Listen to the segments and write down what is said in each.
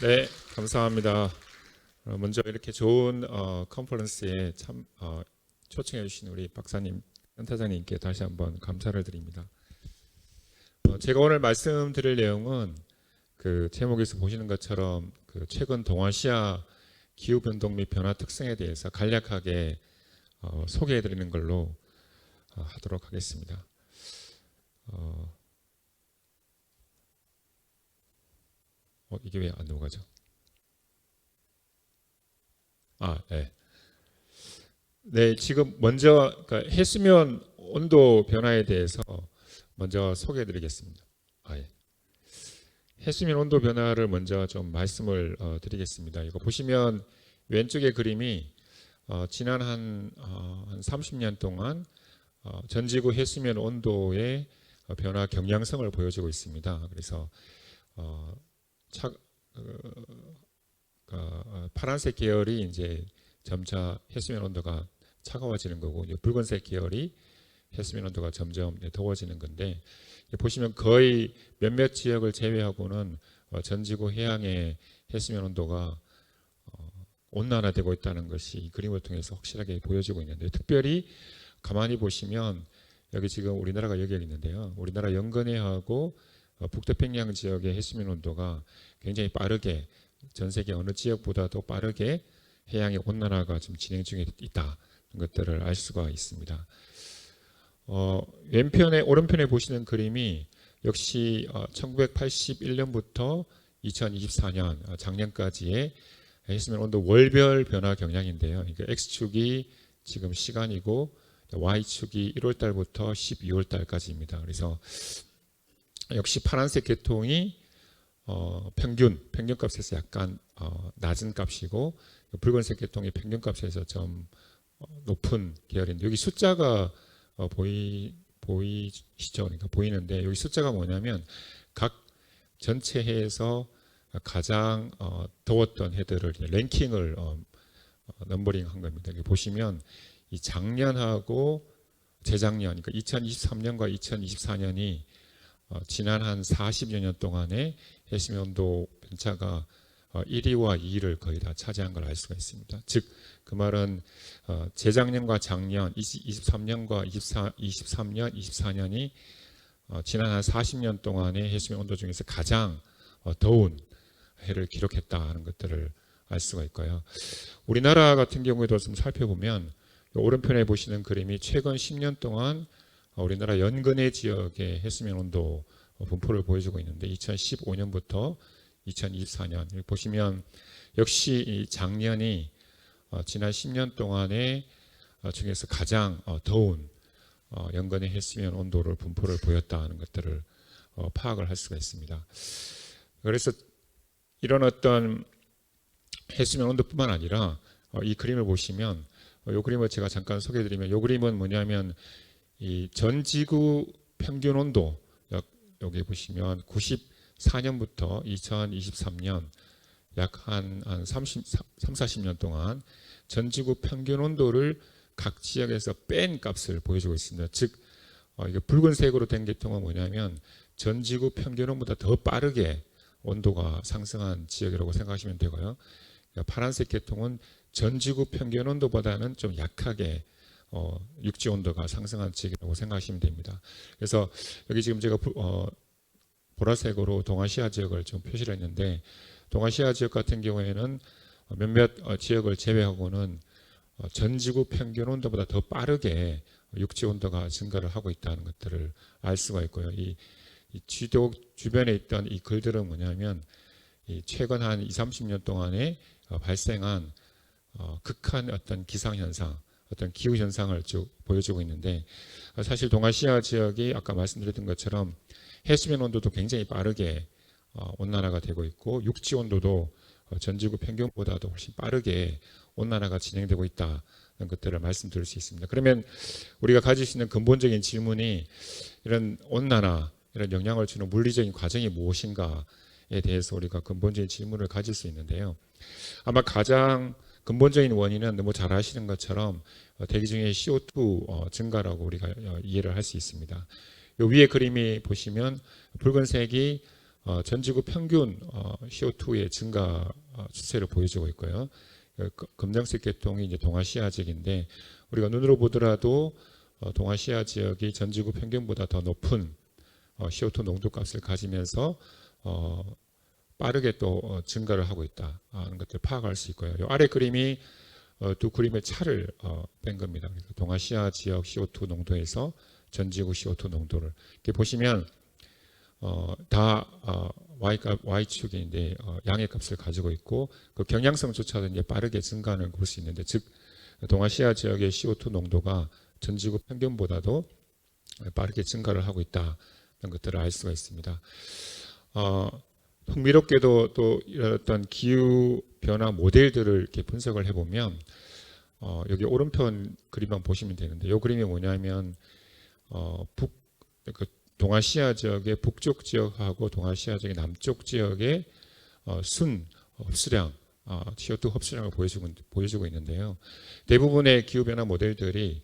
네, 감사합니다. 먼저 이렇게 좋은 컨퍼런스에 초청해 주신 우리 박사님, 센터장님께 다시 한번 감사를 드립니다. 제가 오늘 말씀드릴 내용은 그 제목에서 보시는 것처럼 그 최근 동아시아 기후 변동 및 변화 특성에 대해서 간략하게 소개해 드리는 걸로 하도록 하겠습니다. 이게 왜 안 넘어가죠? 네. 네, 지금 먼저 그러니까 해수면 온도 변화에 대해서 먼저 소개해 드리겠습니다. 예. 해수면 온도 변화를 먼저 좀 말씀을 드리겠습니다. 이거 보시면 왼쪽의 그림이 지난 한 30년 동안 전 지구 해수면 온도의 변화 경향성을 보여주고 있습니다. 그래서 파란색 계열이 이제 점차 해수면 온도가 차가워지는 거고, 붉은색 계열이 해수면 온도가 점점 더워지는 건데, 보시면 거의 몇몇 지역을 제외하고는 전 지구 해양의 해수면 온도가 온난화되고 있다는 것이 이 그림을 통해서 확실하게 보여지고 있는데, 특별히 가만히 보시면 여기 지금 우리나라가 여기 있는데요. 우리나라 연근해하고 북태평양 지역의 해수면 온도가 굉장히 빠르게 전 세계 어느 지역보다도 빠르게 해양의 온난화가 지금 진행 중에 있다. 것들을 알 수가 있습니다. 왼편에 오른편에 보시는 그림이 역시 1981년부터 2024년 작년까지의 해수면 온도 월별 변화 경향인데요. 그러니까 X축이 지금 시간이고 Y축이 1월 달부터 12월 달까지입니다. 그래서 역시 파란색 계통이 평균값에서 약간 낮은 값이고, 붉은색 계통이 평균값에서 좀 높은 계열인데, 여기 숫자가 보이시죠? 그러니까 보이는데, 여기 숫자가 뭐냐면 각 전체 해에서 가장 더웠던 해들을 랭킹을 넘버링한 겁니다. 여기 보시면 이 작년하고 재작년, 그러니까 2023년과 2024년이 지난 한 40여 년 동안의 해수면 온도 편차가 1위와 2위를 거의 다 차지한 걸 알 수가 있습니다. 즉, 그 말은 재작년과 작년, 23년과 23년, 24년이 지난 한 40년 동안의 해수면 온도 중에서 가장 더운 해를 기록했다는 것들을 알 수가 있고요. 우리나라 같은 경우에도 좀 살펴보면 오른편에 보시는 그림이 최근 10년 동안 우리나라 연근해 지역의 해수면 온도 분포를 보여주고 있는데, 2015년부터 2024년 보시면 역시 이 작년이 지난 10년 동안의 중에서 가장 더운 연근해 해수면 온도를 분포를 보였다는 것들을 파악을 할 수가 있습니다. 그래서 이런 어떤 해수면 온도뿐만 아니라 이 그림을 보시면, 이 그림을 제가 잠깐 소개해드리면, 이 그림은 뭐냐면 이 전 지구 평균 온도, 여기 보시면 94년부터 2023년 약 한 30-40년 동안 전 지구 평균 온도를 각 지역에서 뺀 값을 보여주고 있습니다. 즉, 이게 붉은색으로 된 계통은 뭐냐면 전 지구 평균온보다 더 빠르게 온도가 상승한 지역이라고 생각하시면 되고요. 파란색 계통은 전 지구 평균 온도보다는 좀 약하게 육지 온도가 상승한 지역이라고 생각하시면 됩니다. 그래서 여기 지금 제가 보라색으로 동아시아 지역을 좀 표시를 했는데, 동아시아 지역 같은 경우에는 몇몇 지역을 제외하고는 전 지구 평균 온도보다 더 빠르게 육지 온도가 증가를 하고 있다는 것들을 알 수가 있고요. 이 지도 주변에 있던 이 글들은 뭐냐면 이 최근 한 20-30년 동안에 발생한 극한 어떤 기상현상, 어떤 기후현상을 쭉 보여주고 있는데, 사실 동아시아 지역이 아까 말씀드렸던 것처럼 해수면 온도도 굉장히 빠르게 온난화가 되고 있고, 육지 온도도 전지구 평균보다도 훨씬 빠르게 온난화가 진행되고 있다는 것들을 말씀드릴 수 있습니다. 그러면 우리가 가질 수 있는 근본적인 질문이, 이런 온난화, 이런 영향을 주는 물리적인 과정이 무엇인가에 대해서 우리가 근본적인 질문을 가질 수 있는데요. 아마 가장 근본적인 원인은 너무 잘 아시는 것처럼 대기 중에 CO2 증가라고 우리가 이해를 할 수 있습니다. 요 위에 그림이 보시면 붉은색이 전 지구 평균 CO2의 증가 추세를 보여주고 있고요. 검정색 계통이 이제 동아시아 지역인데 우리가 눈으로 보더라도 동아시아 지역이 전 지구 평균보다 더 높은 CO2 농도값을 가지면서 빠르게 또 증가를 하고 있다는 것들을 파악할 수 있고요. 이 아래 그림이 두 그림의 차를 뺀 겁니다. 그래서 동아시아 지역 CO2 농도에서 전 지구 CO2 농도를 이렇게 보시면 다 Y축인데 양의 값을 가지고 있고 그 경향성조차도 이제 빠르게 증가하는 걸 볼 수 있는데 즉 동아시아 지역의 CO2 농도가 전 지구 평균보다도 빠르게 증가를 하고 있다는 것들을 알 수가 있습니다. 흥미롭게도 또 이런 어떤 기후 변화 모델들을 이렇게 분석을 해보면 여기 오른편 그림만 보시면 되는데 이 그림이 뭐냐면 동아시아 지역의 북쪽 지역하고 동아시아 지역의 남쪽 지역의 순 흡수량, CO2 흡수량을 보여주고 있는데요. 대부분의 기후변화 모델들이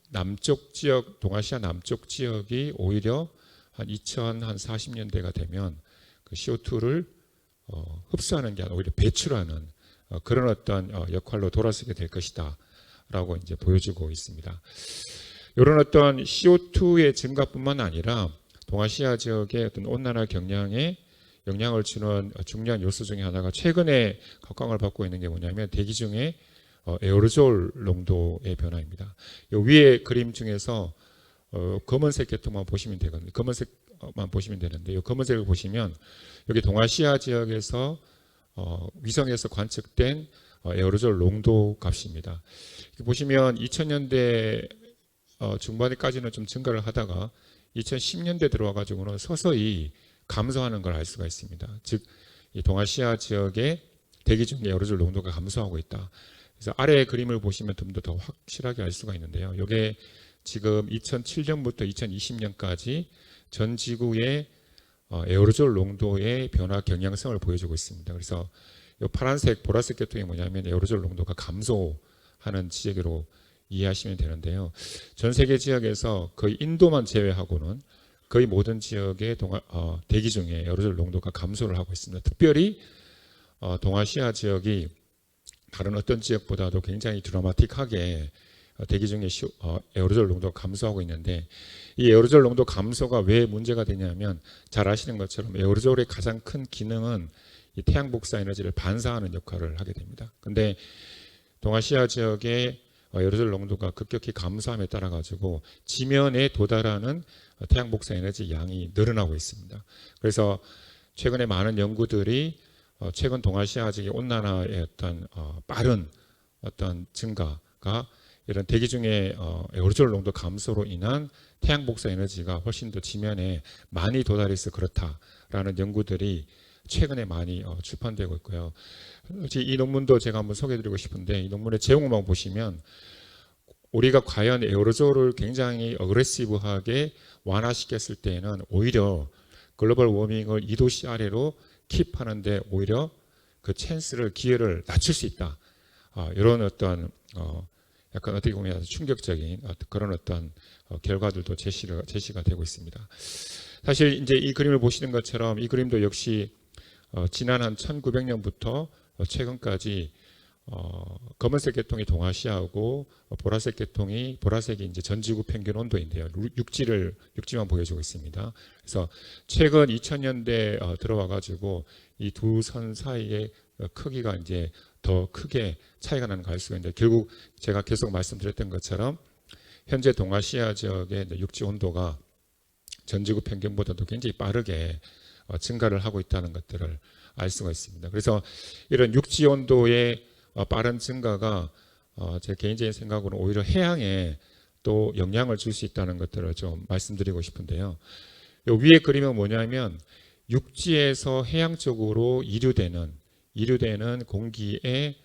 남쪽 지역, 동아시아 남쪽 지역이 오히려 한 2040년대가 되면 그 CO2를 흡수하는 게 아니라 오히려 배출하는 그런 어떤 역할로 돌아서게 될 것이다 라고 이제 보여주고 있습니다. 이런 어떤 CO2의 증가뿐만 아니라 동아시아 지역의 어떤 온난화 경향에 영향을 주는 중요한 요소 중에 하나가 최근에 각광을 받고 있는 게 뭐냐면 대기 중에 에어로졸 농도의 변화입니다. 이 위에 그림 중에서 검은색 계통만 보시면 되거든요. 검은색만 보시면 되는데 이 검은색을 보시면 여기 동아시아 지역에서 위성에서 관측된 에어로졸 농도 값입니다. 보시면 2000년대 중반에까지는 좀 증가를 하다가 2010년대 들어와 가지고는 서서히 감소하는 걸 알 수가 있습니다. 즉, 이 동아시아 지역의 대기 중 에어로졸 농도가 감소하고 있다. 그래서 아래 그림을 보시면 좀 더 확실하게 알 수가 있는데요. 이게 지금 2007년부터 2020년까지 전 지구의 에어로졸 농도의 변화 경향성을 보여주고 있습니다. 그래서 이 파란색, 보라색 계통이 뭐냐면 에어로졸 농도가 감소하는 지역으로 이해하시면 되는데요. 전 세계 지역에서 거의 인도만 제외하고는 거의 모든 지역의 대기 중에 에어로졸 농도가 감소를 하고 있습니다. 특별히 동아시아 지역이 다른 어떤 지역보다도 굉장히 드라마틱하게 대기 중에 에어로졸 농도가 감소하고 있는데 이 에어로졸 농도 감소가 왜 문제가 되냐면 잘 아시는 것처럼 에어로졸의 가장 큰 기능은 이 태양 복사 에너지를 반사하는 역할을 하게 됩니다. 근데 동아시아 지역의 에어로졸 농도가 급격히 감소함에 따라 가지고 지면에 도달하는 태양 복사 에너지 양이 늘어나고 있습니다. 그래서 최근에 많은 연구들이 최근 동아시아 지역의 온난화의 어떤 빠른 어떤 증가가 이런 대기 중에 에어로졸 농도 감소로 인한 태양 복사 에너지가 훨씬 더 지면에 많이 도달해서 그렇다라는 연구들이 최근에 많이 출판되고 있고요. 이 논문도 제가 한번 소개해드리고 싶은데 이 논문의 제목만 보시면 우리가 과연 에어로졸을 굉장히 어그레시브하게 완화시켰을 때에는 오히려 글로벌 워밍을 2도씨 아래로 킵하는데 오히려 그 기회를 낮출 수 있다. 이런 어떤 약간 어떻게 보면 아주 충격적인 그런 어떤 결과들도 제시가 되고 있습니다. 사실 이제 이 그림을 보시는 것처럼 이 그림도 역시 지난 한 1900년부터 최근까지 검은색 계통이 동아시아고 보라색이 이제 전지구 평균 온도인데요. 육지만 보여주고 있습니다. 그래서 최근 2000년대 들어와 가지고 이 두 선 사이의 크기가 이제 더 크게 차이가 나는 걸 알 수가 있는데 결국 제가 계속 말씀드렸던 것처럼 현재 동아시아 지역의 육지 온도가 전지구 평균보다도 굉장히 빠르게 증가를 하고 있다는 것들을 알 수가 있습니다. 그래서 이런 육지 온도의 빠른 증가가 제 개인적인 생각으로 오히려 해양에 또 영향을 줄 수 있다는 것들을 좀 말씀드리고 싶은데요. 요 위에 그림은 뭐냐면 육지에서 해양 쪽으로 이류되는 공기의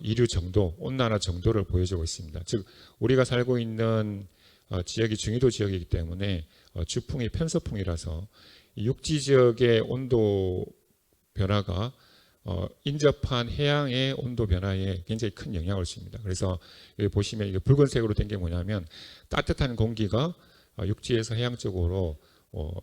이류 정도, 온난화 정도를 보여주고 있습니다. 즉 우리가 살고 있는 지역이 중위도 지역이기 때문에 주풍이 편서풍이라서 육지 지역의 온도 변화가 인접한 해양의 온도 변화에 굉장히 큰 영향을 줍니다. 그래서 여기 보시면 이게 붉은색으로 된 게 뭐냐면 따뜻한 공기가 육지에서 해양 쪽으로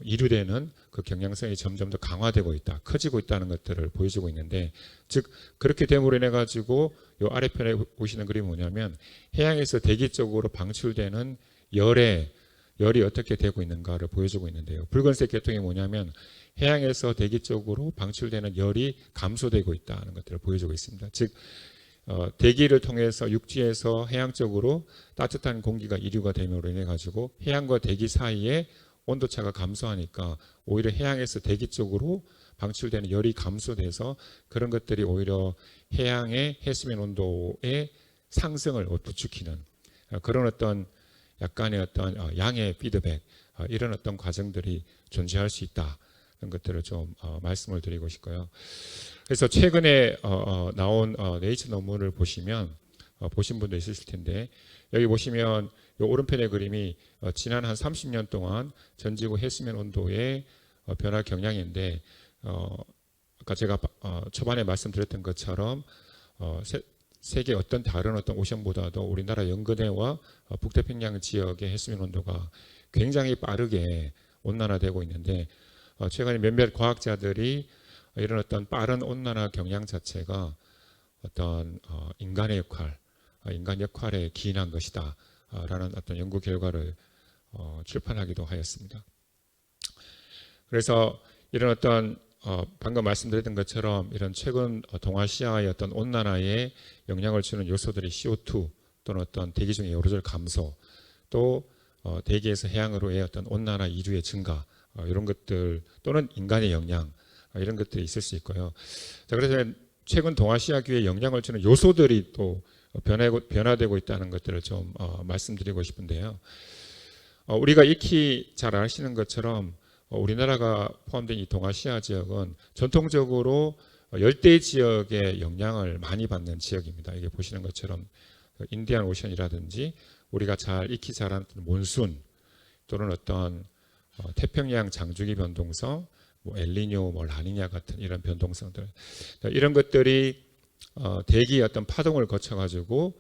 이류되는 그 경향성이 점점 더 강화되고 있다, 커지고 있다는 것들을 보여주고 있는데, 즉 그렇게 됨으로 인해 가지고 요 아래편에 보시는 그림이 뭐냐면 해양에서 대기 쪽으로 방출되는 열이 어떻게 되고 있는가를 보여주고 있는데요. 붉은색 계통이 뭐냐면 해양에서 대기 쪽으로 방출되는 열이 감소되고 있다는 것들을 보여주고 있습니다. 즉 대기를 통해서 육지에서 해양 쪽으로 따뜻한 공기가 이류가 됨으로 인해 가지고 해양과 대기 사이에 온도차가 감소하니까 오히려 해양에서 대기 쪽으로 방출되는 열이 감소돼서 그런 것들이 오히려 해양의 해수면 온도의 상승을 부추기는 그런 어떤 약간의 어떤 양의 피드백, 이런 어떤 과정들이 존재할 수 있다. 그런 것들을 좀 말씀을 드리고 싶고요. 그래서 최근에 나온 네이처 논문을 보시면 보신 분도 있으실 텐데, 여기 보시면 이 오른편의 그림이 지난 한 30년 동안 전 지구 해수면 온도의 변화 경향인데, 아까 제가 초반에 말씀드렸던 것처럼 세계 어떤 다른 어떤 오션보다도 우리나라 연근해와 북태평양 지역의 해수면 온도가 굉장히 빠르게 온난화되고 있는데, 최근에 몇몇 과학자들이 이런 어떤 빠른 온난화 경향 자체가 어떤 인간 역할에 기인한 것이다 라는 어떤 연구 결과를 출판하기도 하였습니다. 그래서 이런 어떤 방금 말씀드렸던 것처럼 이런 최근 동아시아의 어떤 온난화에 영향을 주는 요소들이 CO2 또는 어떤 대기 중의 요로절 감소, 또 대기에서 해양으로의 어떤 온난화 이류의 증가, 이런 것들 또는 인간의 영향, 이런 것들이 있을 수 있고요. 자, 그래서 최근 동아시아기후에 영향을 주는 요소들이 또 변화되고 있다는 것들을 좀 말씀드리고 싶은데요. 우리가 익히 잘 아시는 것처럼 우리나라가 포함된 이 동아시아 지역은 전통적으로 열대 지역의 영향을 많이 받는 지역입니다. 이게 보시는 것처럼 인디안 오션이라든지 우리가 잘 익히 잘 아는 몬순 또는 어떤 태평양 장주기 변동성, 뭐 엘니뇨, 뭐 라니냐 같은 이런 변동성들, 이런 것들이 대기의 어떤 파동을 거쳐 가지고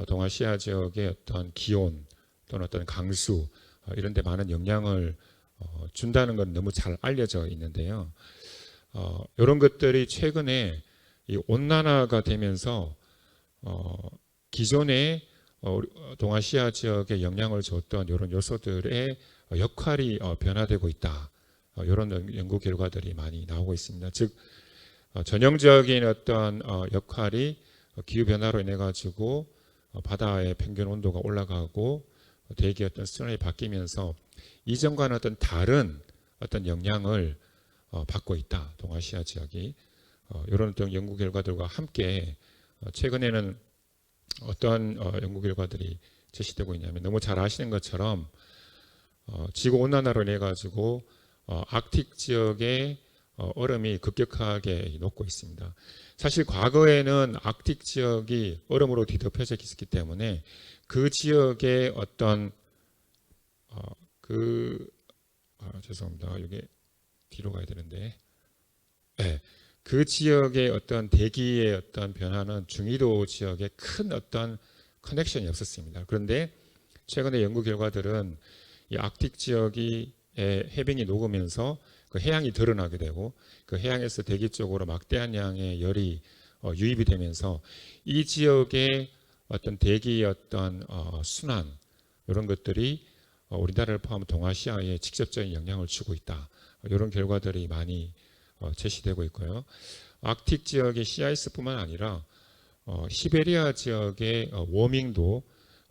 동아시아 지역의 어떤 기온 또는 어떤 강수 이런 데 많은 영향을 준다는 건 너무 잘 알려져 있는데요. 이런 것들이 최근에 이 온난화가 되면서 기존에 동아시아 지역에 영향을 줬던 이런 요소들의 역할이 변화되고 있다. 이런 연구 결과들이 많이 나오고 있습니다. 즉 전형적인 어떤 역할이 기후 변화로 인해 가지고 바다의 평균 온도가 올라가고 대기의 어떤 수준이 바뀌면서 이전과는 어떤 다른 어떤 영향을 받고 있다. 동아시아 지역이 이런 어떤 연구 결과들과 함께 최근에는 어떤 연구 결과들이 제시되고 있냐면, 너무 잘 아시는 것처럼 지구 온난화로 인해 가지고 아크틱 지역의 얼음이 급격하게 녹고 있습니다. 사실 과거에는 아크틱 지역이 얼음으로 뒤덮여져 있었기 때문에 그 지역의 어떤 죄송합니다. 이게 뒤로 가야 되는데, 네, 그 지역의 어떤 대기의 어떤 변화는 중위도 지역에 큰 어떤 커넥션이 없었습니다. 그런데 최근의 연구 결과들은 이 아크틱 지역이 해빙이 녹으면서 그 해양이 드러나게 되고 그 해양에서 대기 쪽으로 막대한 양의 열이 유입이 되면서 이 지역의 어떤 대기의 어떤 순환, 이런 것들이 우리나라를 포함한 동아시아에 직접적인 영향을 주고 있다. 이런 결과들이 많이 제시되고 있고요. 아크틱 지역의 시아이스뿐만 아니라 시베리아 지역의 워밍도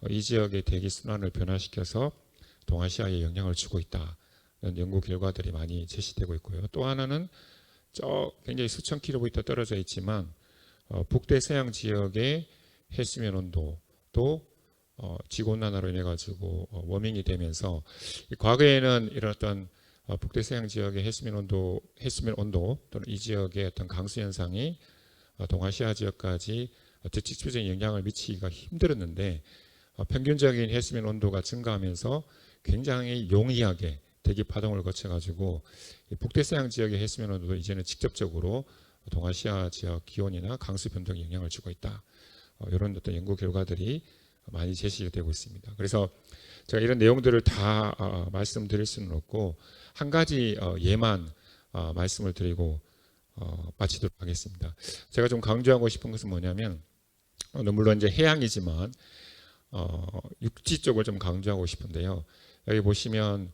이 지역의 대기 순환을 변화시켜서 동아시아에 영향을 주고 있다. 이런 연구 결과들이 많이 제시되고 있고요. 또 하나는 굉장히 수천 킬로미터 떨어져 있지만 북대서양 지역의 해수면 온도도 지구온난화로 인해 가지고 워밍이 되면서 과거에는 이런 어떤 북대서양 지역의 해수면 온도 또는 이 지역의 어떤 강수 현상이 동아시아 지역까지 직접적인 영향을 미치기가 힘들었는데, 평균적인 해수면 온도가 증가하면서 굉장히 용이하게 대기 파동을 거쳐 가지고 북대서양 지역의 해수면 온도도 이제는 직접적으로 동아시아 지역 기온이나 강수 변동에 영향을 주고 있다. 이런 어떤 연구 결과들이 많이 제시가 되고 있습니다. 그래서 제가 이런 내용들을 다 말씀드릴 수는 없고 한 가지 예만 말씀을 드리고 마치도록 하겠습니다. 제가 좀 강조하고 싶은 것은 뭐냐면 물론 이제 해양이지만 육지 쪽을 좀 강조하고 싶은데요. 여기 보시면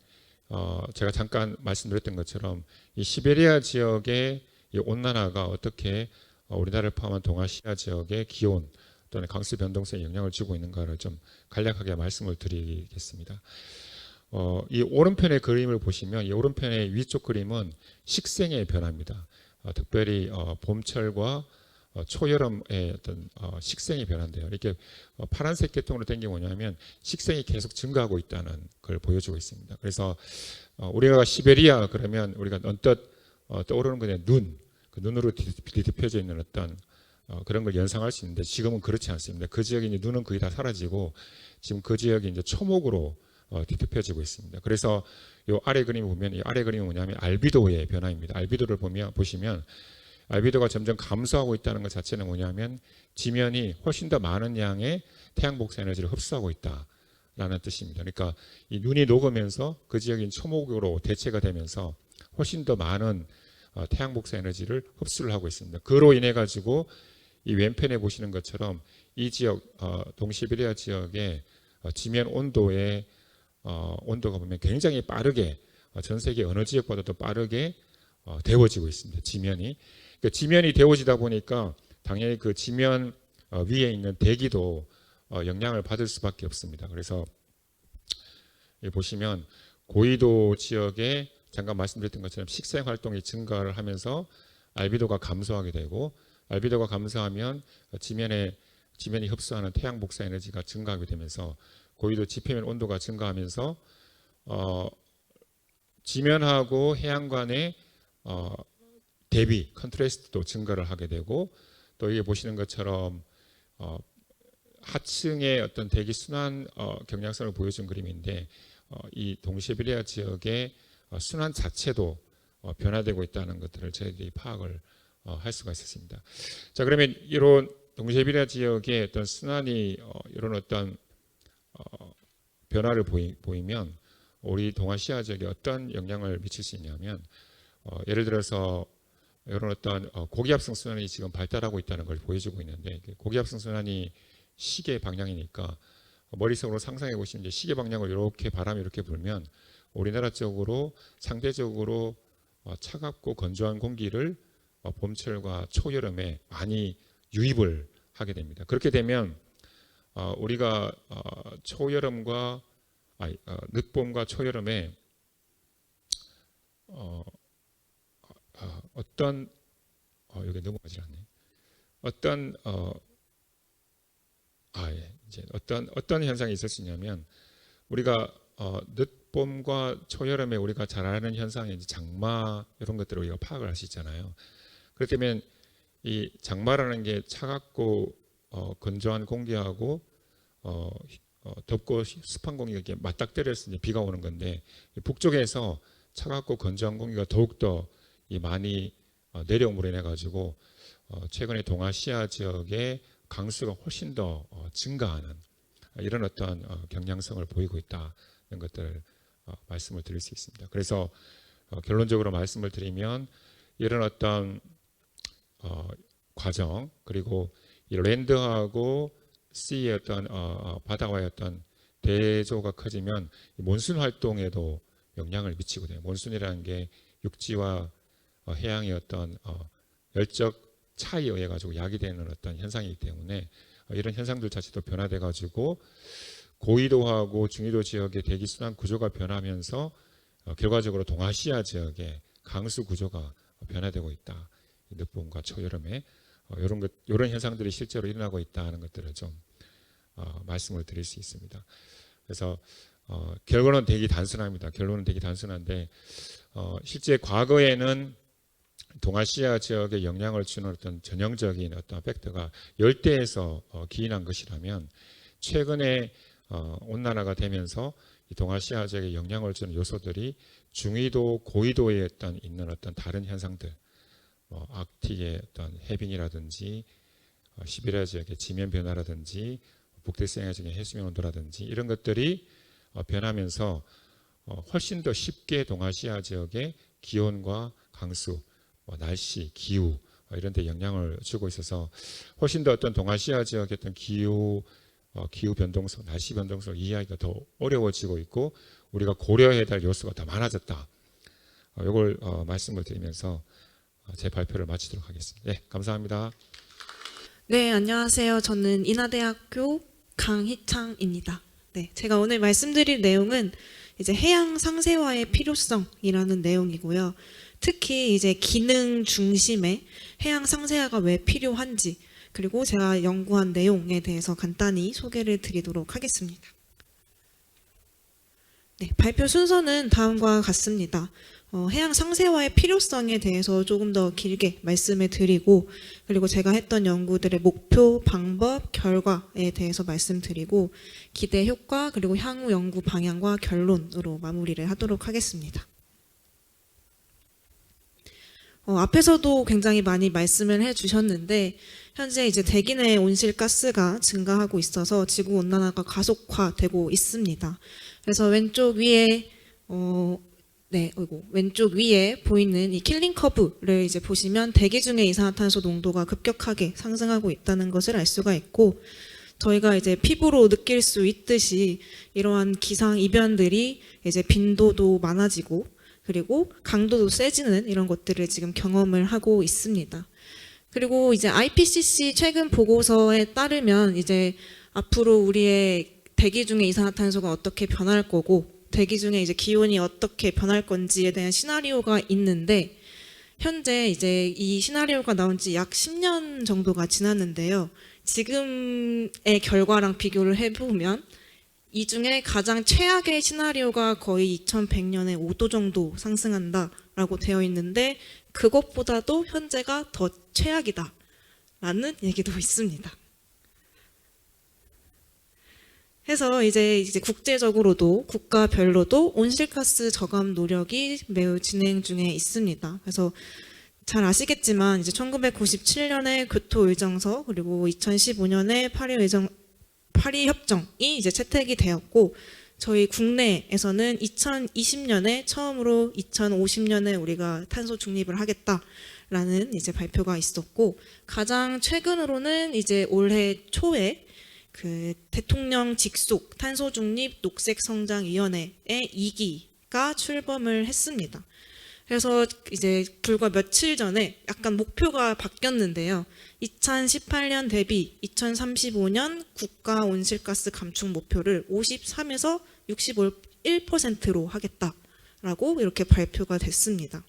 제가 잠깐 말씀드렸던 것처럼 이 시베리아 지역의 이 온난화가 어떻게 우리나라를 포함한 동아시아 지역의 기온 또는 강수 변동성에 영향을 주고 있는가를 좀 간략하게 말씀을 드리겠습니다. 이 오른편의 그림을 보시면 이 오른편의 위쪽 그림은 식생의 변화입니다. 특별히 봄철과 초여름의 어떤 식생의 변화인데요. 이렇게 파란색 계통으로 된 게 뭐냐면 식생이 계속 증가하고 있다는 걸 보여주고 있습니다. 그래서 우리가 시베리아 그러면 우리가 언뜻 떠오르는 것은 그 눈으로 뒤덮여져 있는 어떤 그런 걸 연상할 수 있는데 지금은 그렇지 않습니다. 그 지역에 이제 눈은 거의 다 사라지고 지금 그 지역이 이제 초목으로 뒤덮여지고 있습니다. 그래서 이 아래 그림을 보면 이 아래 그림은 뭐냐면 알비도의 변화입니다. 알비도를 보시면 알비도가 점점 감소하고 있다는 것 자체는 뭐냐면 지면이 훨씬 더 많은 양의 태양 복사 에너지를 흡수하고 있다라는 뜻입니다. 그러니까 이 눈이 녹으면서 그 지역인 초목으로 대체가 되면서 훨씬 더 많은 태양 복사 에너지를 흡수를 하고 있습니다. 그로 인해 가지고 이 왼편에 보시는 것처럼 이 지역 동시베리아 지역의 지면 온도의 온도가 보면 굉장히 빠르게 전 세계 어느 지역보다도 빠르게 데워지고 있습니다. 지면이 그러니까 지면이 데워지다 보니까 당연히 그 지면 위에 있는 대기도 영향을 받을 수밖에 없습니다. 그래서 여기 보시면 고위도 지역에 잠깐 말씀드렸던 것처럼 식생 활동이 증가를 하면서 알비도가 감소하게 되고 알비도가 감소하면 지면이 흡수하는 태양 복사 에너지가 증가하게 되면서 고위도 지표면 온도가 증가하면서 지면하고 해양 간의 대비 컨트레스트도 증가를 하게 되고 또 이게 보시는 것처럼 하층의 어떤 대기 순환 경향성을 보여준 그림인데 이 동시베리아 지역의 순환 자체도 변화되고 있다는 것들을 저희들이 파악을 할 수가 있었습니다. 자, 그러면 이런 동시베리아 지역의 어떤 순환이 이런 어떤 변화를 보이면 우리 동아시아 지역에 어떤 영향을 미칠 수 있냐면 예를 들어서 이런 어떤 고기압성 순환이 지금 발달하고 있다는 걸 보여주고 있는데 고기압성 순환이 시계 방향이니까 머릿속으로 상상해 보시면 이제 시계 방향으로 이렇게 바람이 이렇게 불면 우리나라 쪽으로 상대적으로 차갑고 건조한 공기를 봄철과 초여름에 많이 유입을 하게 됩니다. 그렇게 되면 우리가 초여름과 늦봄과 초여름에 어떤 여기 넘어가지 않네. 어떤 이제 어떤 현상이 있을 수 있냐면 우리가 늦봄과 초여름에 우리가 잘 아는 현상이 이제 장마 이런 것들을 우리가 파악을 할 수 있잖아요. 그렇기 때문에 이 장마라는 게 차갑고 건조한 공기하고 덥고 습한 공기가 이렇게 맞닥뜨려서 비가 오는 건데 북쪽에서 차갑고 건조한 공기가 더욱더 많이 내려옴으로 인해 가지고 최근에 동아시아 지역의 강수가 훨씬 더 증가하는 이런 어떤 경향성을 보이고 있다는 것들을 말씀을 드릴 수 있습니다. 그래서 결론적으로 말씀을 드리면 이런 어떤 과정 그리고 이 랜드하고 씨의 어떤 바다와의 어떤 대조가 커지면 몬순 활동에도 영향을 미치고 돼요. 몬순이라는 게 육지와 해양의 어떤 열적 차이에 의해 가지고 야기되는 어떤 현상이기 때문에 이런 현상들 자체도 변화돼 가지고 고위도하고 중위도 지역의 대기 순환 구조가 변하면서 결과적으로 동아시아 지역의 강수 구조가 변화되고 있다. 늦봄과 초여름에 이런 현상들이 실제로 일어나고 있다는 것들을 좀 말씀을 드릴 수 있습니다. 그래서 결론은 되게 단순합니다. 결론은 되게 단순한데 실제 과거에는 동아시아 지역에 영향을 주는 어떤 전형적인 어떤 팩터가 열대에서 기인한 것이라면 최근에 온난화가 되면서 이 동아시아 지역에 영향을 주는 요소들이 중위도, 고위도에 있는 어떤 다른 현상들, 아크틱의 어떤 해빙이라든지 시베리아 지역의 지면 변화라든지 북대서양해적의 해수면 온도라든지 이런 것들이 변하면서 훨씬 더 쉽게 동아시아 지역의 기온과 강수, 날씨, 기후 이런 데 영향을 주고 있어서 훨씬 더 어떤 동아시아 지역의 어떤 기후 변동성, 날씨 변동성을 이해하기가 더 어려워지고 있고 우리가 고려해야 될 요소가 더 많아졌다. 이걸 말씀을 드리면서 제 발표를 마치도록 하겠습니다. 네, 감사합니다. 네, 안녕하세요. 저는 인하대학교 강희창입니다. 네, 제가 오늘 말씀드릴 내용은 이제 해양 상세화의 필요성이라는 내용이고요. 특히 이제 기능 중심의 해양 상세화가 왜 필요한지, 그리고 제가 연구한 내용에 대해서 간단히 소개를 드리도록 하겠습니다. 네, 발표 순서는 다음과 같습니다. 해양 상세화의 필요성에 대해서 조금 더 길게 말씀을 드리고, 그리고 제가 했던 연구들의 목표, 방법, 결과에 대해서 말씀드리고, 기대 효과, 그리고 향후 연구 방향과 결론으로 마무리를 하도록 하겠습니다. 앞에서도 굉장히 많이 말씀을 해주셨는데, 현재 이제 대기 내 온실가스가 증가하고 있어서 지구 온난화가 가속화되고 있습니다. 그래서 왼쪽 위에 왼쪽 위에 보이는 이 킬링 커브를 이제 보시면 대기 중의 이산화탄소 농도가 급격하게 상승하고 있다는 것을 알 수가 있고, 저희가 이제 피부로 느낄 수 있듯이 이러한 기상 이변들이 이제 빈도도 많아지고 그리고 강도도 세지는 이런 것들을 지금 경험을 하고 있습니다. 그리고 이제 IPCC 최근 보고서에 따르면 이제 앞으로 우리의 대기 중의 이산화탄소가 어떻게 변할 거고 대기 중에 이제 기온이 어떻게 변할 건지에 대한 시나리오가 있는데, 현재 이제 이 시나리오가 나온 지 약 10년 정도가 지났는데요. 지금의 결과랑 비교를 해보면 이 중에 가장 최악의 시나리오가 거의 2100년에 5도 정도 상승한다라고 되어 있는데, 그것보다도 현재가 더 최악이다라는 얘기도 있습니다. 해서 이제 국제적으로도 국가별로도 온실가스 저감 노력이 매우 진행 중에 있습니다. 그래서 잘 아시겠지만 이제 1997년에 교토 의정서 그리고 2015년에 파리 협정이 이제 채택이 되었고, 저희 국내에서는 2020년에 처음으로 2050년에 우리가 탄소 중립을 하겠다라는 이제 발표가 있었고, 가장 최근으로는 이제 올해 초에 그 대통령 직속 탄소중립 녹색성장위원회의 2기가 출범을 했습니다. 그래서 이제 불과 며칠 전에 약간 목표가 바뀌었는데요. 2018년 대비 2035년 국가 온실가스 감축 목표를 53에서 61%로 하겠다라고 이렇게 발표가 됐습니다.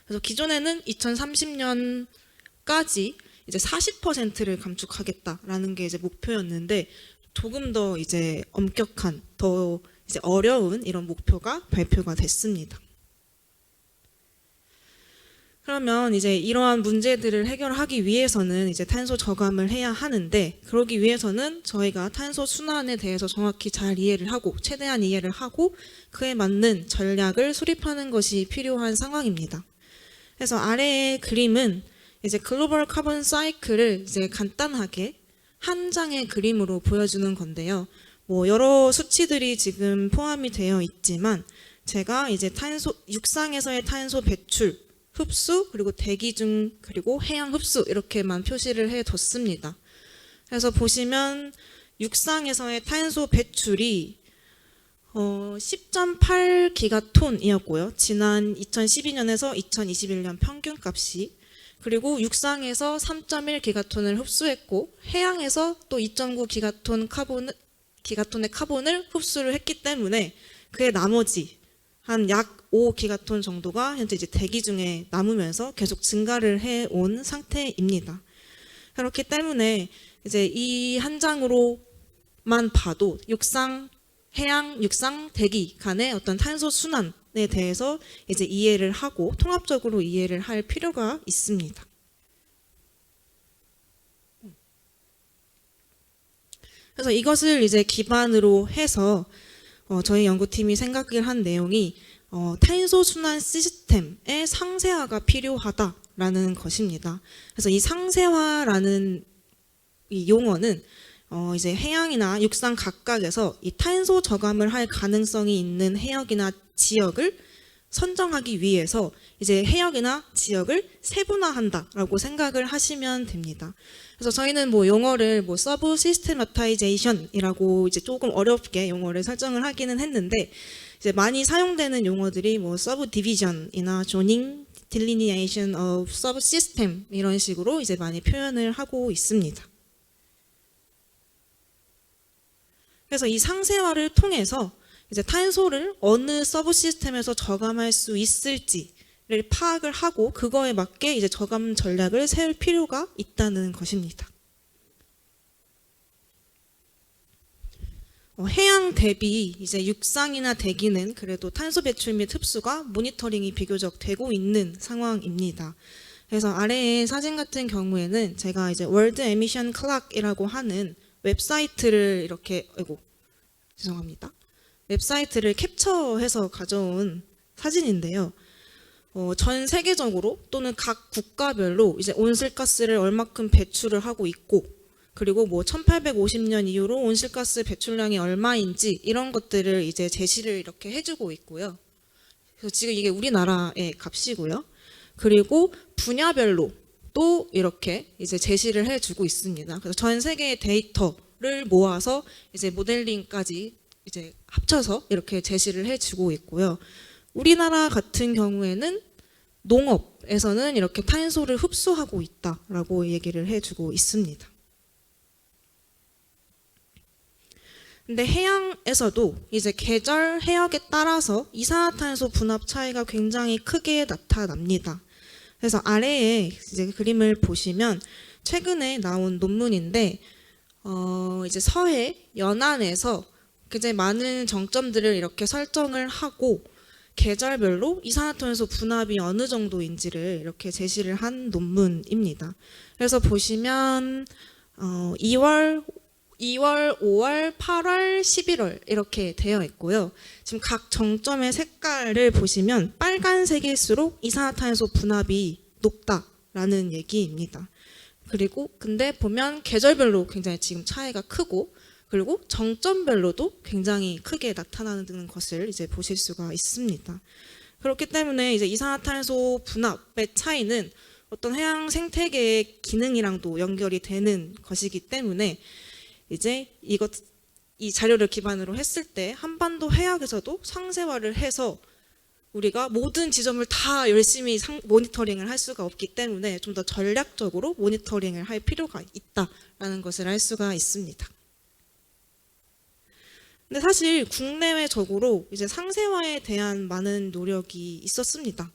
그래서 기존에는 2030년까지 이제 40%를 감축하겠다라는 게 이제 목표였는데, 조금 더 이제 엄격한, 더 이제 어려운 이런 목표가 발표가 됐습니다. 그러면 이제 이러한 문제들을 해결하기 위해서는 이제 탄소 저감을 해야 하는데, 그러기 위해서는 저희가 탄소 순환에 대해서 정확히 잘 이해를 하고 최대한 이해를 하고 그에 맞는 전략을 수립하는 것이 필요한 상황입니다. 그래서 아래의 그림은 이제 글로벌 카본 사이클을 이제 간단하게 한 장의 그림으로 보여주는 건데요. 뭐 여러 수치들이 지금 포함이 되어 있지만, 제가 이제 육상에서의 탄소 배출, 흡수, 그리고 대기 중, 그리고 해양 흡수 이렇게만 표시를 해뒀습니다. 그래서 보시면 육상에서의 탄소 배출이 10.8기가톤이었고요. 지난 2012년에서 2021년 평균값이. 그리고 육상에서 3.1기가톤을 흡수했고, 해양에서 또 2.9기가톤의 카본을 흡수를 했기 때문에 그의 나머지 한 약 5기가톤 정도가 현재 이제 대기 중에 남으면서 계속 증가를 해온 상태입니다. 그렇기 때문에 이제 이 한 장으로만 봐도 해양, 육상, 대기 간의 어떤 탄소 순환에 대해서 이제 이해를 하고 통합적으로 이해를 할 필요가 있습니다. 그래서 이것을 이제 기반으로 해서 저희 연구팀이 생각을 한 내용이 탄소 순환 시스템의 상세화가 필요하다라는 것입니다. 그래서 이 상세화라는 이 용어는 이제 해양이나 육상 각각에서 이 탄소 저감을 할 가능성이 있는 해역이나 지역을 선정하기 위해서 이제 해역이나 지역을 세분화한다라고 생각을 하시면 됩니다. 그래서 저희는 뭐 용어를 뭐 서브 시스테마타이제이션이라고 이제 조금 어렵게 용어를 설정을 하기는 했는데 이제 많이 사용되는 용어들이 뭐 서브 디비전이나 조닝, 딜리니에이션 of 서브 시스템 이런 식으로 이제 많이 표현을 하고 있습니다. 그래서 이 상세화를 통해서 이제 탄소를 어느 서브 시스템에서 저감할 수 있을지를 파악을 하고 그거에 맞게 이제 저감 전략을 세울 필요가 있다는 것입니다. 해양 대비 이제 육상이나 대기는 그래도 탄소 배출 및 흡수가 모니터링이 비교적 되고 있는 상황입니다. 그래서 아래의 사진 같은 경우에는 제가 이제 월드 에미션 클락이라고 하는 웹사이트를 이렇게 죄송합니다. 웹사이트를 캡처해서 가져온 사진인데요. 전 세계적으로 또는 각 국가별로 이제 온실가스를 얼마큼 배출을 하고 있고 그리고 뭐 1850년 이후로 온실가스 배출량이 얼마인지 이런 것들을 이제 제시를 이렇게 해주고 있고요. 그래서 지금 이게 우리나라의 값이고요. 그리고 분야별로 또 이렇게 이제 제시를 해주고 있습니다. 그래서 전 세계의 데이터를 모아서 이제 모델링까지 이제 합쳐서 이렇게 제시를 해주고 있고요. 우리나라 같은 경우에는 농업에서는 이렇게 탄소를 흡수하고 있다라고 얘기를 해주고 있습니다. 근데 해양에서도 이제 계절 해역에 따라서 이산화탄소 분압 차이가 굉장히 크게 나타납니다. 그래서 아래에 이제 그림을 보시면 최근에 나온 논문인데 이제 서해 연안에서 굉장히 많은 정점들을 이렇게 설정을 하고 계절별로 이산화탄소 분압이 어느 정도인지를 이렇게 제시를 한 논문입니다. 그래서 보시면 2월, 5월, 8월, 11월 이렇게 되어 있고요. 지금 각 정점의 색깔을 보시면 빨간색일수록 이산화탄소 분압이 높다라는 얘기입니다. 그리고 근데 보면 계절별로 굉장히 지금 차이가 크고 그리고 정점별로도 굉장히 크게 나타나는 것을 이제 보실 수가 있습니다. 그렇기 때문에 이제 이산화탄소 분압의 차이는 어떤 해양 생태계의 기능이랑도 연결이 되는 것이기 때문에 이제 이 자료를 기반으로 했을 때 한반도 해역에서도 상세화를 해서 우리가 모든 지점을 다 열심히 모니터링을 할 수가 없기 때문에 좀 더 전략적으로 모니터링을 할 필요가 있다라는 것을 알 수가 있습니다. 근데 사실 국내외적으로 이제 상세화에 대한 많은 노력이 있었습니다.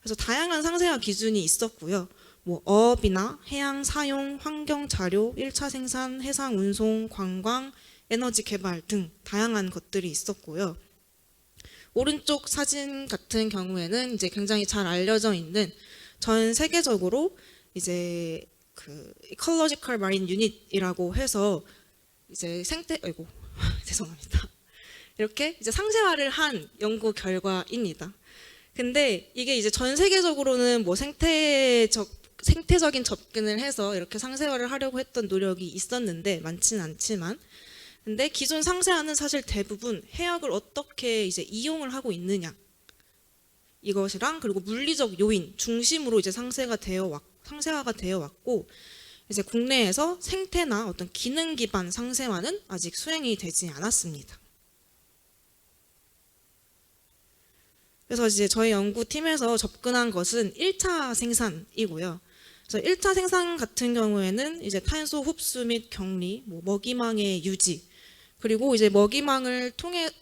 그래서 다양한 상세화 기준이 있었고요. 뭐 어업이나 해양 사용, 환경 자료, 1차 생산, 해상 운송, 관광, 에너지 개발 등 다양한 것들이 있었고요. 오른쪽 사진 같은 경우에는 이제 굉장히 잘 알려져 있는 전 세계적으로 이제 그 Ecological Marine Unit이라고 해서 이제 죄송합니다. 이렇게 이제 상세화를 한 연구 결과입니다. 근데 이게 이제 전 세계적으로는 뭐 생태적인 접근을 해서 이렇게 상세화를 하려고 했던 노력이 있었는데 많지는 않지만 근데 기존 상세화는 사실 대부분 해역을 어떻게 이제 이용을 하고 있느냐 이것이랑 그리고 물리적 요인 중심으로 이제 상세화가 되어 왔고 이제 국내에서 생태나 어떤 기능 기반 상세화는 아직 수행이 되지 않았습니다. 그래서 이제 저희 연구팀에서 접근한 것은 1차 생산이고요. 그래서 1차 생산 같은 경우에는 이제 탄소 흡수 및 격리, 뭐 먹이망의 유지, 그리고 이제 먹이망을 통해서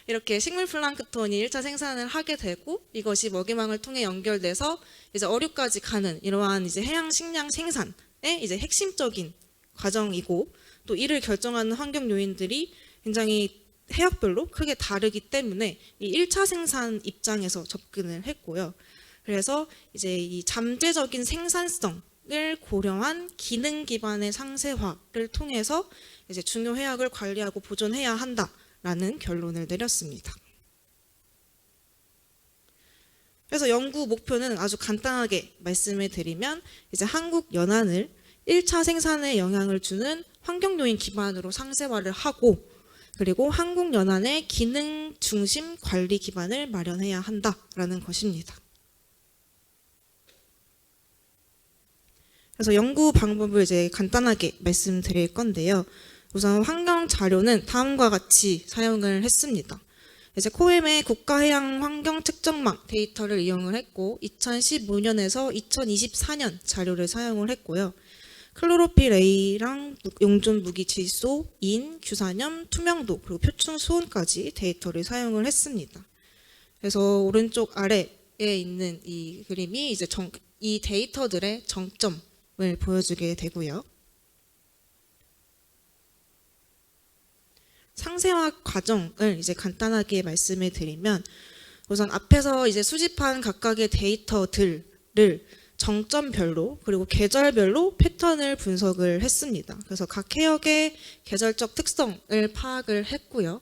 이렇게 식물 플랑크톤이 1차 생산을 하게 되고 이것이 먹이망을 통해 연결돼서 이제 어류까지 가는 이러한 이제 해양 식량 생산의 이제 핵심적인 과정이고 또 이를 결정하는 환경 요인들이 굉장히 해역별로 크게 다르기 때문에 이 1차 생산 입장에서 접근을 했고요. 그래서 이제 이 잠재적인 생산성을 고려한 기능 기반의 상세화를 통해서 이제 중요 해역을 관리하고 보존해야 한다라는 결론을 내렸습니다. 그래서 연구 목표는 아주 간단하게 말씀을 드리면 이제 한국 연안을 1차 생산에 영향을 주는 환경 요인 기반으로 상세화를 하고 그리고 한국연안의 기능 중심 관리 기반을 마련해야 한다라는 것입니다. 그래서 연구 방법을 이제 간단하게 말씀드릴 건데요. 우선 환경 자료는 다음과 같이 사용을 했습니다. 이제 코엠의 국가해양 환경 측정망 데이터를 이용을 했고 2015년에서 2024년 자료를 사용을 했고요. 클로로필 A랑 용존 무기 질소, 인, 규산염, 투명도 그리고 표층 수온까지 데이터를 사용을 했습니다. 그래서 오른쪽 아래에 있는 이 그림이 이제 이 데이터들의 정점을 보여주게 되고요. 상세화 과정을 이제 간단하게 말씀을 드리면 우선 앞에서 이제 수집한 각각의 데이터들을 정점별로 그리고 계절별로 패턴을 분석을 했습니다. 그래서 각 해역의 계절적 특성을 파악을 했고요.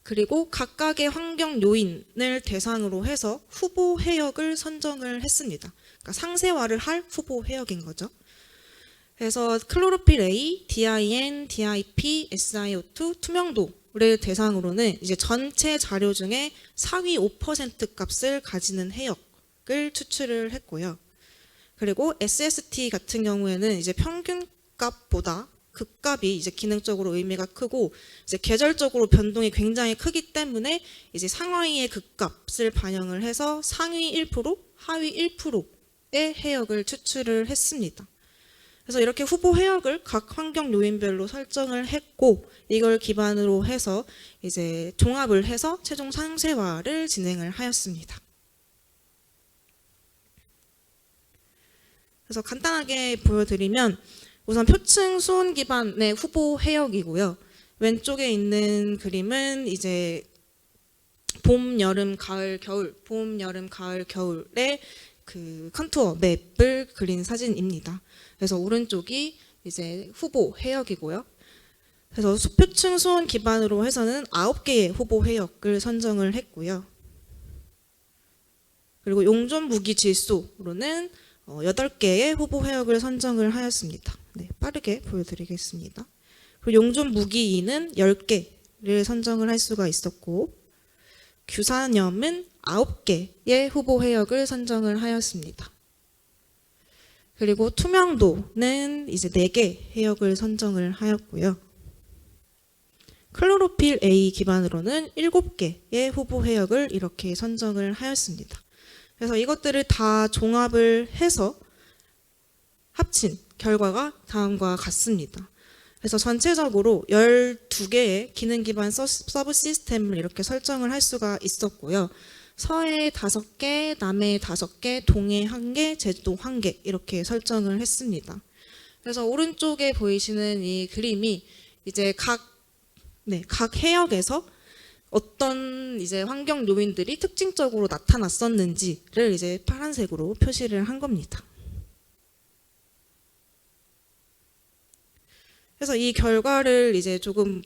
그리고 각각의 환경 요인을 대상으로 해서 후보 해역을 선정을 했습니다. 그러니까 상세화를 할 후보 해역인 거죠. 그래서 클로로필 A, DIN, DIP, SiO2, 투명도를 대상으로는 이제 전체 자료 중에 상위 5% 값을 가지는 해역을 추출을 했고요. 그리고 SST 같은 경우에는 이제 평균값보다 극값이 이제 기능적으로 의미가 크고 이제 계절적으로 변동이 굉장히 크기 때문에 이제 상하위의 극값을 반영을 해서 상위 1%, 하위 1%의 해역을 추출을 했습니다. 그래서 이렇게 후보 해역을 각 환경 요인별로 설정을 했고 이걸 기반으로 해서 이제 종합을 해서 최종 상세화를 진행을 하였습니다. 그래서 간단하게 보여드리면 우선 표층 수온 기반의 후보 해역이고요. 왼쪽에 있는 그림은 이제 봄, 여름, 가을, 겨울, 봄, 여름, 가을, 겨울의 그 컨투어 맵을 그린 사진입니다. 그래서 오른쪽이 이제 후보 해역이고요. 그래서 표층 수온 기반으로 해서는 9개의 후보 해역을 선정을 했고요. 그리고 용존 무기 질소로는 8개의 후보 해역을 선정을 하였습니다. 네, 빠르게 보여드리겠습니다. 그리고 용존 무기인은 10개를 선정을 할 수가 있었고 규산염은 9개의 후보 해역을 선정을 하였습니다. 그리고 투명도는 이제 4개 해역을 선정을 하였고요. 클로로필 A 기반으로는 7개의 후보 해역을 이렇게 선정을 하였습니다. 그래서 이것들을 다 종합을 해서 합친 결과가 다음과 같습니다. 그래서 전체적으로 12개의 기능 기반 서브 시스템을 이렇게 설정을 할 수가 있었고요. 서해 5개, 남해 5개, 동해 1개, 제주도 1개 이렇게 설정을 했습니다. 그래서 오른쪽에 보이시는 이 그림이 이제 각 해역에서 어떤 이제 환경 요인들이 특징적으로 나타났었는지를 이제 파란색으로 표시를 한 겁니다. 그래서 이 결과를 이제 조금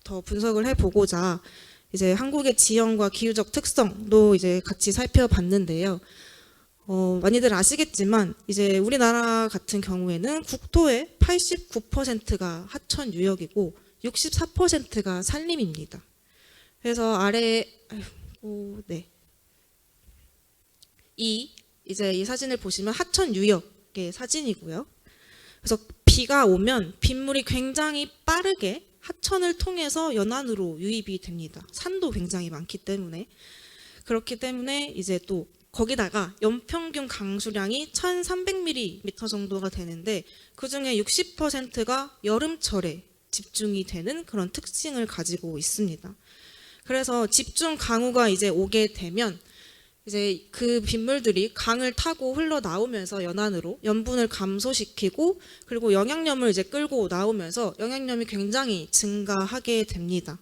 더 분석을 해보고자 이제 한국의 지형과 기후적 특성도 이제 같이 살펴봤는데요. 많이들 아시겠지만 이제 우리나라 같은 경우에는 국토의 89%가 하천 유역이고 64%가 산림입니다. 그래서 아래 이제 이 사진을 보시면 하천 유역의 사진이고요. 그래서 비가 오면 빗물이 굉장히 빠르게 하천을 통해서 연안으로 유입이 됩니다. 산도 굉장히 많기 때문에. 그렇기 때문에 이제 또 거기다가 연평균 강수량이 1300mm 정도가 되는데 그중에 60%가 여름철에 집중이 되는 그런 특징을 가지고 있습니다. 그래서 집중 강우가 이제 오게 되면 이제 그 빗물들이 강을 타고 흘러나오면서 연안으로 염분을 감소시키고 그리고 영양염을 이제 끌고 나오면서 영양염이 굉장히 증가하게 됩니다.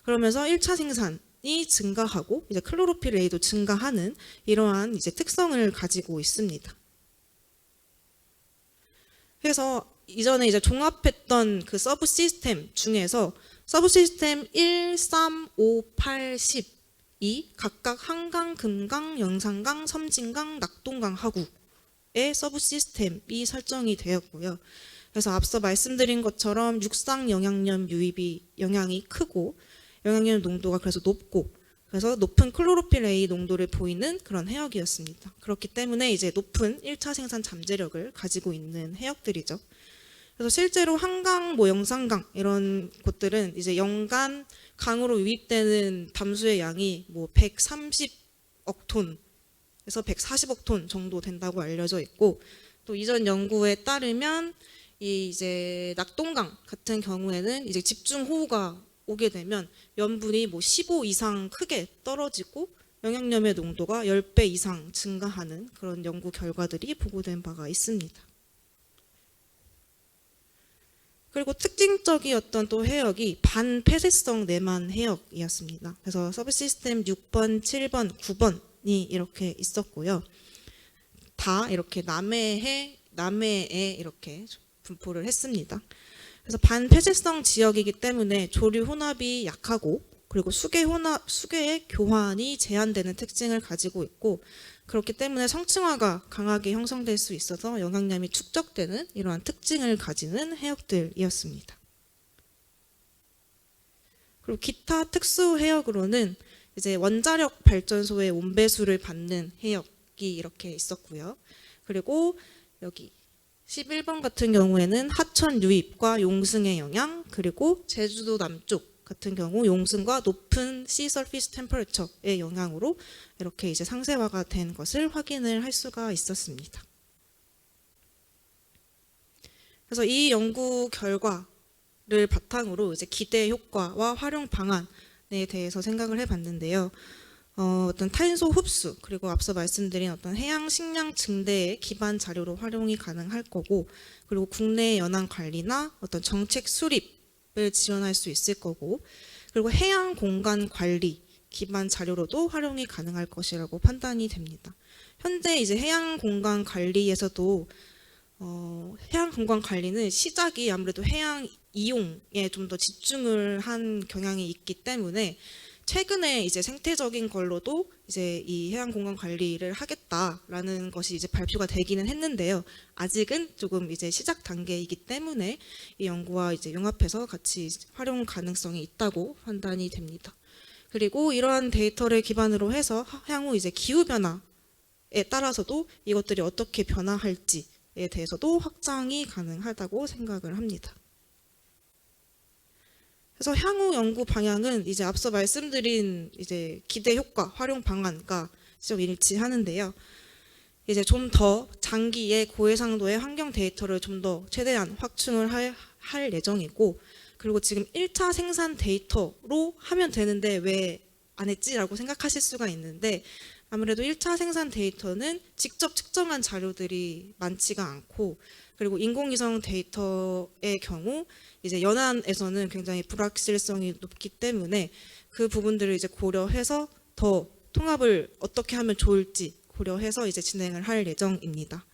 그러면서 1차 생산이 증가하고 이제 클로로필 A도 증가하는 이러한 이제 특성을 가지고 있습니다. 그래서 이전에 이제 종합했던 그 서브 시스템 중에서 서브 시스템 1, 3, 5, 8, 10 이 각각 한강, 금강, 영산강, 섬진강, 낙동강 하구의 서브 시스템이 설정이 되었고요. 그래서 앞서 말씀드린 것처럼 육상 영양염 유입이 영향이 크고 영양염 농도가 그래서 높고 그래서 높은 클로로필 A 농도를 보이는 그런 해역이었습니다. 그렇기 때문에 이제 높은 1차 생산 잠재력을 가지고 있는 해역들이죠. 그래서 실제로 한강, 뭐 영산강 이런 곳들은 이제 연간 강으로 유입되는 담수의 양이 뭐 130억 톤에서 140억 톤 정도 된다고 알려져 있고, 또 이전 연구에 따르면 이 이제 낙동강 같은 경우에는 이제 집중 호우가 오게 되면 염분이 뭐 15 이상 크게 떨어지고 영양염의 농도가 10배 이상 증가하는 그런 연구 결과들이 보고된 바가 있습니다. 그리고 특징적이었던 또 해역이 반폐쇄성 내만 해역이었습니다. 그래서 서브시스템 6번, 7번, 9번이 이렇게 있었고요. 다 이렇게 남해에 이렇게 분포를 했습니다. 그래서 반폐쇄성 지역이기 때문에 조류 혼합이 약하고 그리고 수계의 교환이 제한되는 특징을 가지고 있고, 그렇기 때문에 성층화가 강하게 형성될 수 있어서 영양염이 축적되는 이러한 특징을 가지는 해역들이었습니다. 그리고 기타 특수 해역으로는 이제 원자력 발전소의 온배수를 받는 해역이 이렇게 있었고요. 그리고 여기 11번 같은 경우에는 하천 유입과 용승의 영향, 그리고 제주도 남쪽 같은 경우 용승과 높은 sea surface temperature의 영향으로 이렇게 이제 상세화가 된 것을 확인을 할 수가 있었습니다. 그래서 이 연구 결과를 바탕으로 이제 기대 효과와 활용 방안에 대해서 생각을 해봤는데요. 어떤 탄소 흡수 그리고 앞서 말씀드린 어떤 해양 식량 증대의 기반 자료로 활용이 가능할 거고, 그리고 국내 연안 관리나 어떤 정책 수립을 지원할 수 있을 거고, 그리고 해양 공간 관리 기반 자료로도 활용이 가능할 것이라고 판단이 됩니다. 현재 이제 해양 공간 관리에서도 해양 공간 관리는 시작이 아무래도 해양 이용에 좀 더 집중을 한 경향이 있기 때문에 최근에 이제 생태적인 걸로도 이제 이 해양 공간 관리를 하겠다라는 것이 이제 발표가 되기는 했는데요. 아직은 조금 이제 시작 단계이기 때문에 이 연구와 이제 융합해서 같이 활용 가능성이 있다고 판단이 됩니다. 그리고 이러한 데이터를 기반으로 해서 향후 이제 기후 변화에 따라서도 이것들이 어떻게 변화할지에 대해서도 확장이 가능하다고 생각을 합니다. 그래서 향후 연구 방향은 이제 앞서 말씀드린 이제 기대 효과, 활용 방안과 좀 일치하는데요. 이제 좀 더 장기의 고해상도의 환경 데이터를 좀 더 최대한 확충을 할 예정이고, 그리고 지금 1차 생산 데이터로 하면 되는데 왜 안 했지라고 생각하실 수가 있는데, 아무래도 1차 생산 데이터는 직접 측정한 자료들이 많지가 않고, 그리고 인공위성 데이터의 경우 이제 연안에서는 굉장히 불확실성이 높기 때문에 그 부분들을 이제 고려해서 더 통합을 어떻게 하면 좋을지 고려해서 이제 진행을 할 예정입니다.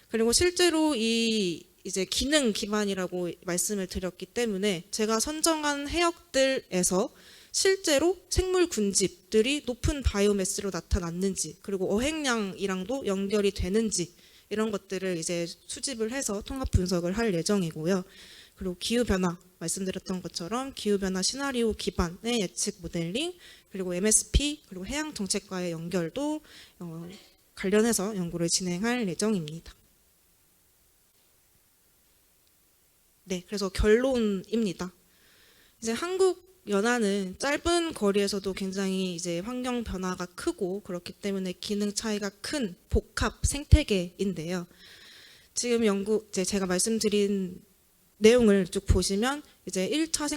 그리고 실제로 이 이제 기능 기반이라고 말씀을 드렸기 때문에 제가 선정한 해역들에서 실제로 생물 군집들이 높은 바이오매스로 나타났는지, 그리고 어획량이랑도 연결이 되는지 이런 것들을 이제 수집을 해서 통합 분석을 할 예정이고요. 그리고 기후변화 말씀드렸던 것처럼 기후변화 시나리오 기반의 예측 모델링, 그리고 MSP, 그리고 해양정책과의 연결도 관련해서 연구를 진행할 예정입니다. 네, 그래서 결론입니다. 이제 한국 연안은 짧은 거리에서도 굉장히 이제 환경 변화가 크고 그렇기 때문에 기능 차이가 큰 복합 생태계인데요. 지금 이제 제가 말씀드린 내용을 쭉 보시면 이제 1차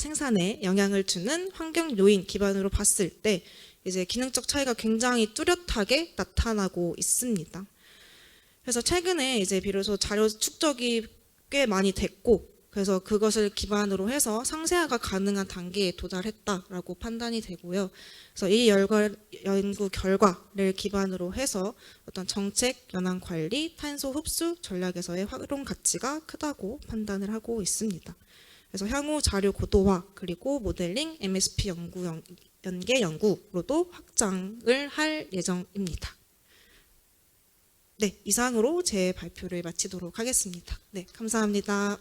생산에 영향을 주는 환경 요인 기반으로 봤을 때 이제 기능적 차이가 굉장히 뚜렷하게 나타나고 있습니다. 그래서 최근에 이제 비로소 자료 축적이 꽤 많이 됐고, 그래서 그것을 기반으로 해서 상세화가 가능한 단계에 도달했다라고 판단이 되고요. 그래서 이 연구 결과를 기반으로 해서 어떤 정책, 연안 관리, 탄소 흡수 전략에서의 활용 가치가 크다고 판단을 하고 있습니다. 그래서 향후 자료 고도화, 그리고 모델링, MSP 연계 연구로도 확장을 할 예정입니다. 네, 이상으로 제 발표를 마치도록 하겠습니다. 네, 감사합니다.